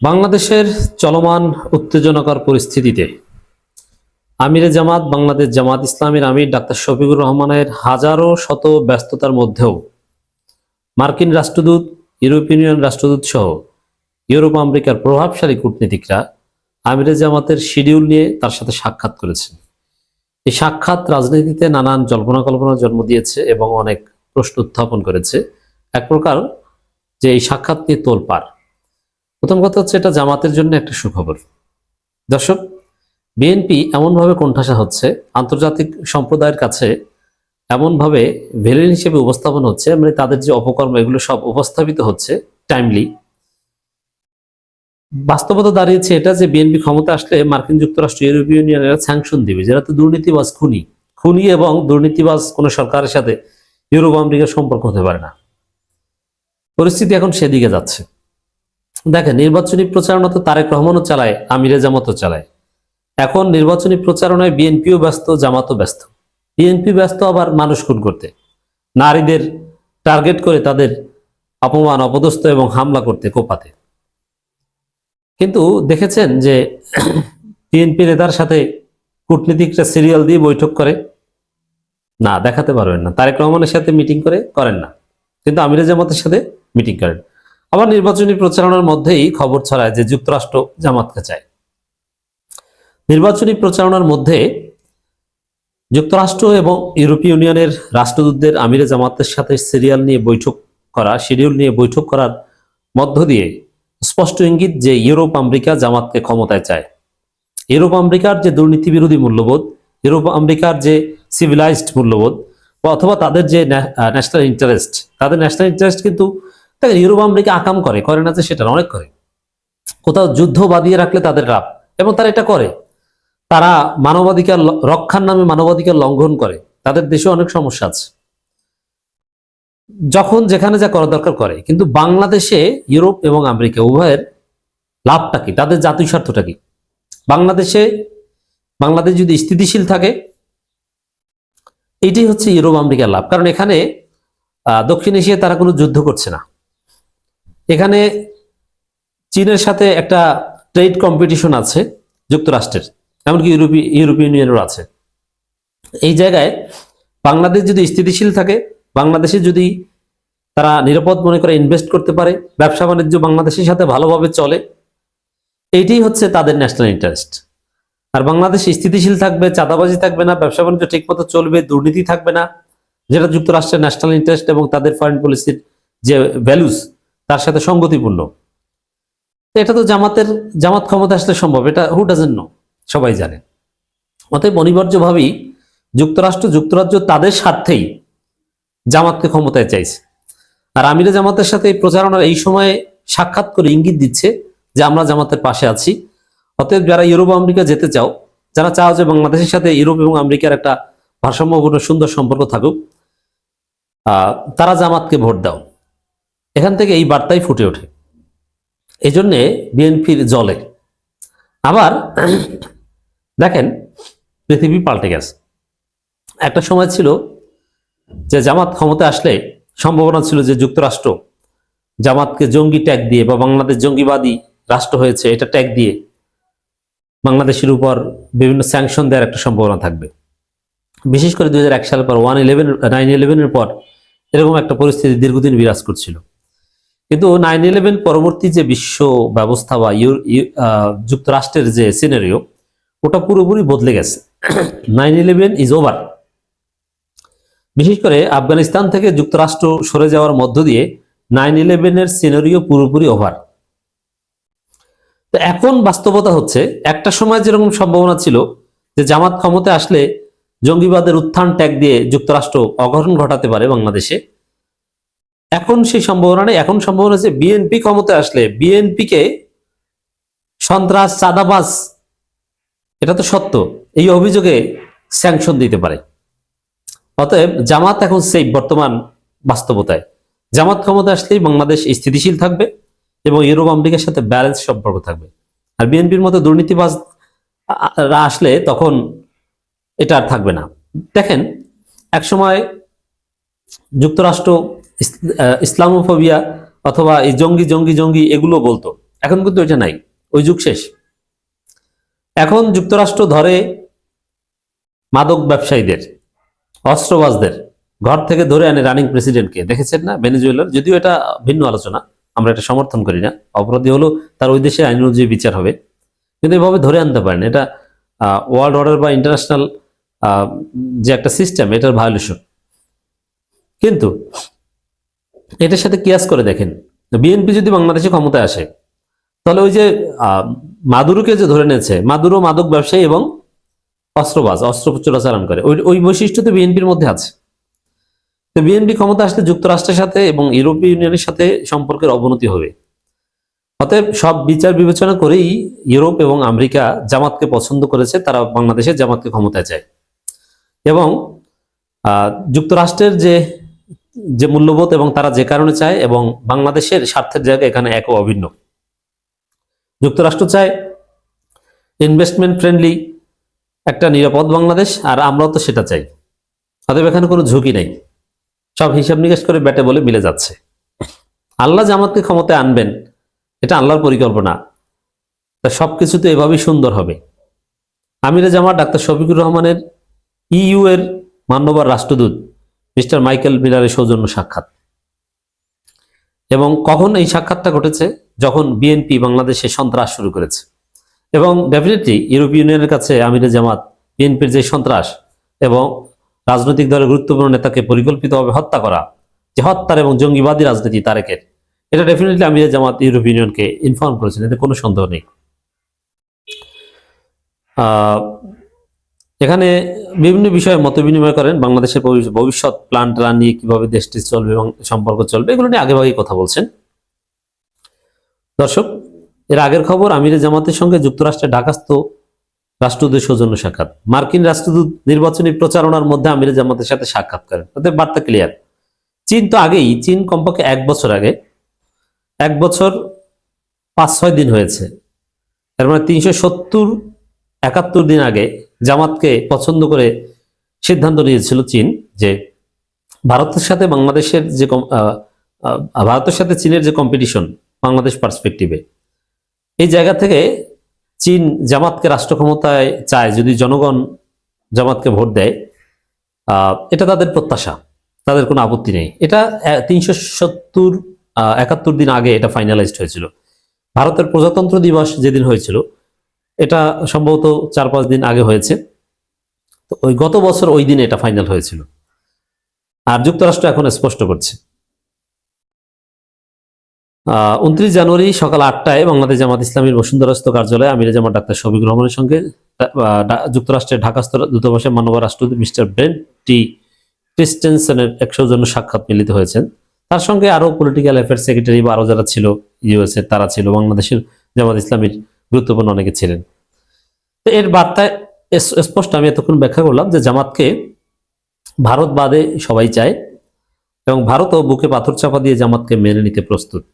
বাংলাদেশের চলমান উত্তেজনাকর পরিস্থিতিতে আমিরে জামাত বাংলাদেশ জামাত ইসলামীর আমির ডাক্তার শফিকুর রহমানের হাজারো শত ব্যস্ততার মধ্যেও মার্কিন রাষ্ট্রদূত, ইউরোপিয়ান ইউনিয়ন রাষ্ট্রদূত সহ ইউরোপ আমেরিকার প্রভাবশালী কূটনীতিকরা আমিরে জামাতের শিডিউল নিয়ে তার সাথে সাক্ষাৎ করেছেন। এই সাক্ষাৎ রাজনীতিতে নানান জল্পনা কল্পনার জন্ম দিয়েছে এবং অনেক প্রশ্ন উত্থাপন করেছে। এক প্রকার যে এই সাক্ষাৎ নিয়ে তোলপাড়। প্রথম কথা হচ্ছে, এটা জামাতের জন্য একটা সুখবর। দর্শক, বিএনপি এমনভাবে কোণঠাসা হচ্ছে, আন্তর্জাতিক সম্প্রদায়ের কাছে এমনভাবে ভিলেন হিসেবে উপস্থাপন হচ্ছে, মানে তাদের যে অপকর্ম এগুলো সব উপস্থাপিত হচ্ছে টাইমলি। বাস্তবতা দাঁড়িয়েছে এটা যে বিএনপি ক্ষমতা আসলে মার্কিন যুক্তরাষ্ট্র, ইউরোপীয় ইউনিয়নের স্যাংশন দিবে, যেটা তো দুর্নীতিবাজ, খুনি এবং দুর্নীতিবাজ কোনো সরকারের সাথে ইউরোপ আমেরিকার সম্পর্ক হতে পারে না। পরিস্থিতি এখন সেদিকে যাচ্ছে। দেখেন, নির্বাচনী প্রচারণা তো তারেক রহমানও চালায়, আমিরে জামাতও চালায়। এখন নির্বাচনী প্রচারণায় বিএনপিও ব্যস্ত, জামাতও ব্যস্ত। বিএনপি ব্যস্ত আবার মানুষ খুন করতে, নারীদের টার্গেট করে তাদের অপমান, অপদস্থ এবং হামলা করতে, কোপাতে। কিন্তু দেখেছেন যে বিএনপি নেতার সাথে কূটনীতিকরা সিরিয়াল দিয়ে বৈঠক করে? না, দেখাতে পারবেন না। তারেক রহমানের সাথে মিটিং করেন না, কিন্তু আমিরে জামাতের সাথে মিটিং করেন। আবার নির্বাচনী প্রচারণার মধ্যেই খবর ছড়ায় যে যুক্তরাষ্ট্র জামাতকে চায়। নির্বাচনী প্রচারণার মধ্যে যুক্তরাষ্ট্র এবং ইউরোপীয় ইউনিয়নের রাষ্ট্রদূতদের আমিরে জামাতের সাথে শিডিউল নিয়ে বৈঠক করার মধ্য দিয়ে স্পষ্ট ইঙ্গিত যে ইউরোপ আমেরিকা জামাতকে ক্ষমতায় চায়। ইউরোপ আমেরিকার যে দুর্নীতি বিরোধী মূল্যবোধ, ইউরোপ আমেরিকার যে সিভিলাইজড মূল্যবোধ, অথবা তাদের যে ন্যাশনাল ইন্টারেস্ট কিন্তু ইউরোপ আমেরিকা আকাম করে না যে সেটা অনেক করে। কোথাও যুদ্ধ বাঁধিয়ে রাখলে তাদের লাভ, এবং তারা এটা করে। তারা মানবাধিকার রক্ষার নামে মানবাধিকার লঙ্ঘন করে। তাদের দেশে অনেক সমস্যা আছে, যখন যেখানে যা করা দরকার করে। কিন্তু বাংলাদেশে ইউরোপ এবং আমেরিকা উভয়ের লাভটা কি, তাদের জাতীয় স্বার্থটা কি? বাংলাদেশ যদি স্থিতিশীল থাকে, এইটাই হচ্ছে ইউরোপ আমেরিকার লাভ। কারণ এখানে দক্ষিণ এশিয়ায় তারা কোনো যুদ্ধ করছে না। এখানে চীনের সাথে একটা ট্রেড কম্পিটিশন আছে যুক্তরাষ্ট্রের, এমনকি ইউরোপিয়ান ইউনিয়নেরও আছে। এই জায়গায় বাংলাদেশ যদি স্থিতিশীল থাকে, বাংলাদেশে যদি তারা নিরাপদ মনে করে ইনভেস্ট করতে পারে, ব্যবসা বাণিজ্য বাংলাদেশের সাথে ভালোভাবে চলে, এইটাই হচ্ছে তাদের ন্যাশনাল ইন্টারেস্ট। আর বাংলাদেশ স্থিতিশীল থাকবে, চাঁদাবাজি থাকবে না, ব্যবসা বাণিজ্য ঠিকমতো চলবে, দুর্নীতি থাকবে না, যেটা যুক্তরাষ্ট্রের ন্যাশনাল ইন্টারেস্ট এবং তাদের ফরেন পলিসির যে ভ্যালুস তার সাথে সঙ্গতিপূর্ণ। এটা তো জামাত ক্ষমতা আসলে সম্ভব, এটা হু ডাজন্ট নো, সবাই জানে। অতএব অনিবার্যভাবেই যুক্তরাজ্য তাদের স্বার্থেই জামাতকে ক্ষমতায় চাইছে। আর আমিরে জামাতের সাথে প্রচারণার এই সময়ে সাক্ষাৎ করে ইঙ্গিত দিচ্ছে যে আমরা জামাতের পাশে আছি। অতএব যারা ইউরোপ আমেরিকা যেতে চাও, যারা চাও যে বাংলাদেশের সাথে ইউরোপ এবং আমেরিকার একটা ভারসাম্যপূর্ণ সুন্দর সম্পর্ক থাকুক, তারা জামাতকে ভোট দাও। এখান থেকে এই বার্তাই ফুটে ওঠে। এই জন্যে বিএনপির জলে। আবার দেখেন, পৃথিবী পাল্টে গেছে। একটা সময় ছিল যে জামাত ক্ষমতা আসলে সম্ভাবনা ছিল যে যুক্তরাষ্ট্র জামাতকে জঙ্গি ট্যাগ দিয়ে, বা বাংলাদেশ জঙ্গিবাদী রাষ্ট্র হয়েছে এটা ট্যাগ দিয়ে বাংলাদেশের উপর বিভিন্ন স্যাংশন দেওয়ার একটা সম্ভাবনা থাকবে। বিশেষ করে 2001 সালের পর 9/11 পর এরকম একটা পরিস্থিতি দীর্ঘদিন বিরাজ করছিল। কিন্তু 9/11 পরবর্তী যে বিশ্ব ব্যবস্থা বা যুক্তরাষ্ট্রের যে সিনারিও, ওটা পুরোপুরি বদলে গেছে। 9/11 ইজ ওভার। বিশেষ করে আফগানিস্তান থেকে যুক্তরাষ্ট্র সরে যাওয়ার মধ্য দিয়ে 9/11 সিনারিও পুরোপুরি ওভার। তো এখন বাস্তবতা হচ্ছে, একটা সময় যেরকম সম্ভাবনা ছিল যে জামাত ক্ষমতা আসলে জঙ্গিবাদের উত্থান ট্যাগ দিয়ে যুক্তরাষ্ট্র অঘটন ঘটাতে পারে বাংলাদেশে, এখন সেই সম্ভাবনা নেই। এখন সম্ভাবনা হচ্ছে বিএনপি ক্ষমতা আসলে বিএনপিকে সন্ত্রাস, চাঁদাবাজ, এটা তো সত্য, এই অভিযোগে স্যাংশন দিতে পারে। অতএব জামাত এখন সেই বর্তমান বাস্তবতায় জামাত ক্ষমতা আসলেই বাংলাদেশ স্থিতিশীল থাকবে এবং ইউরোপ আমেরিকার সাথে ব্যালেন্স সম্পর্ক থাকবে। আর বিএনপির মতো দুর্নীতিবাজ আসলে তখন এটা আর থাকবে না। দেখেন, একসময় যুক্তরাষ্ট্র ইসলামোফোবিয়া অথবা এই জঙ্গি এগুলো বলতো, এখন কিন্তু ওইটা নাই, ওই যুগ শেষ। এখন যুক্তরাষ্ট্র ধরে মাদক ব্যবসায়ীদের, অস্ত্রবাজদের ঘর থেকে ধরে আনে রানিং প্রেসিডেন্টকে, দেখেছেন না ভেনেজুয়েলার? যদিও এটা ভিন্ন আলোচনা, আমরা এটা সমর্থন করি না। অপরাধী হলো তার ওই দেশে আইন অনুযায়ী বিচার হবে, কিন্তু এভাবে ধরে আনতে পারেন, এটা ওয়ার্ল্ড অর্ডার বা ইন্টারন্যাশনাল যে একটা সিস্টেম, এটার ভায়োলেশন। কিন্তু এটার সাথে কিয়াস করে দেখেন, বিএনপি যদি বাংলাদেশে ক্ষমতায় আসে, তাহলে ওই যে মাদুরোকে যে ধরে নিয়েছে, মাদুরো মাদক ব্যবসায়ী এবং অস্ত্রবাজ, অস্ত্র চোরাচালান করে, ওই বৈশিষ্ট্য তো বিএনপির মধ্যে আছে। তো বিএনপি ক্ষমতা আসলে যুক্তরাষ্ট্রের সাথে এবং ইউরোপীয় ইউনিয়নের সাথে সম্পর্কের অবনতি হবে। অতএব সব বিচার বিবেচনা করেই ইউরোপ এবং আমেরিকা জামাতকে পছন্দ করেছে, তারা বাংলাদেশের জামাতকে ক্ষমতায় চায়। এবং যুক্তরাষ্ট্রের যে যে মূল্যবোধ এবং তারা যে কারণে চায়, এবং বাংলাদেশের স্বার্থের জায়গা এখানে এক অভিন্ন। যুক্তরাষ্ট্র চায় ইনভেস্টমেন্ট ফ্রেন্ডলি একটা নিরাপদ বাংলাদেশ, আর আমরাও তো সেটা চাই। অতএব এখানে কোনো ঝুঁকি নেই, সব হিসাব নিকাশ করে ব্যাটে বলে মিলে যাচ্ছে। আল্লাহ জামাতকে ক্ষমতায় আনবেন, এটা আল্লাহর পরিকল্পনা, তা সবকিছু তো এভাবেই সুন্দর হবে। আমিরে জামাত ডাক্তার শফিকুর রহমানের ইইউ এর মান্যবর রাষ্ট্রদূত মিস্টার মাইকেল মিলারের সৌজন্য সাক্ষাৎ। এবং কখন এই সাক্ষাৎটা ঘটেছে? যখন বিএনপি বাংলাদেশে সন্ত্রাস শুরু করেছে। এবং ডেফিনেটলি ইউরোপীয় ইউনিয়নের কাছে আমিরে জামাত বিএনপির যে সন্ত্রাস এবং রাজনৈতিক দলের গুরুত্বপূর্ণ নেতাকে পরিকল্পিতভাবে হত্যা করা, যে হত্যার এবং জঙ্গিবাদী রাজনীতি তারেকের, এটা ডেফিনেটলি আমিরে জামাত ইউরোপীয় ইউনিয়নকে ইনফর্ম করেছেন, এতে কোনো সন্দেহ নেই। এখানে বিভিন্ন বিষয়ে মত বিনিময় করেন, বাংলাদেশের ভবিষ্যৎ প্ল্যান ট্রান নিয়ে, কিভাবে দেশটি চলবে এবং সম্পর্ক চলবে, এগুলো নিয়ে আগেভাগেই কথা বলছেন। দর্শক, এর আগের খবর, আমিরে জামাতের সঙ্গে যুক্তরাষ্ট্রের ঢাকাস্থ রাষ্ট্রদূত সৌজন্য সাক্ষাৎ। মার্কিন রাষ্ট্রদূত নির্বাচনী প্রচারণার মধ্যে আমিরে জামাতের সাথে সাক্ষাৎ করেন, তাদের বার্তা ক্লিয়ার। চীন তো আগেই, চীন কমপক্ষে 1 বছর আগে, 1 বছর 5-6 দিন হয়েছে, তার মানে 370-71 দিন আগে জামাতকে পছন্দ করে সিদ্ধান্ত নিয়েছিল চীন যে ভারতের সাথে বাংলাদেশের যে ভারতের সাথে চীনের যে কম্পিটিশন বাংলাদেশ পার্সপেক্টিভে, এই জায়গা থেকে চীন জামাতকে রাষ্ট্র ক্ষমতায় চায়, যদি জনগণ জামাতকে ভোট দেয়, এটা তাদের প্রত্যাশা, তাদের কোনো আপত্তি নেই। এটা 370-71 দিন আগে এটা ফাইনালাইজড হয়েছিল। ভারতের প্রজাতন্ত্র দিবস যেদিন হয়েছিল, এটা সম্ভবত 4-5 দিন আগে হয়েছে। তো ওই গত বছর ওই দিনে এটা ফাইনাল হয়েছিল, আর যুক্তরাষ্ট্র এখন স্পষ্ট করছে। 29 জানুয়ারি সকাল 8টায় বাংলাদেশ জামাত ইসলামীর বসুন্ধরাস্থ কার্যালয়ে আমিরে জামাত ডাক্তার শফিকুর রহমানের সঙ্গে যুক্তরাষ্ট্রের ঢাকাস্থ দূতাবাসের মাননীয় রাষ্ট্রদূত মিস্টার ব্রেন্ট টি ক্রিস্টেনসেনের 100 জন সাক্ষাৎ মিলিত হয়েছেন। তার সঙ্গে আরো পলিটিক্যাল অ্যাফেয়ার্স সেক্রেটারি বা আরো যারা ছিল ইউএসএ, তারা ছিল, বাংলাদেশের জামাত ইসলামীর গুরুত্বপূর্ণ অনেকে ছিলেন। তো এর বার্তায় স্পষ্ট, আমি এতক্ষণ ব্যাখ্যা করলাম যে জামাতকে ভারত বাদে সবাই চায়, এবং ভারতও বুকে পাথর চাপা দিয়ে জামাতকে মেনে নিতে প্রস্তুত।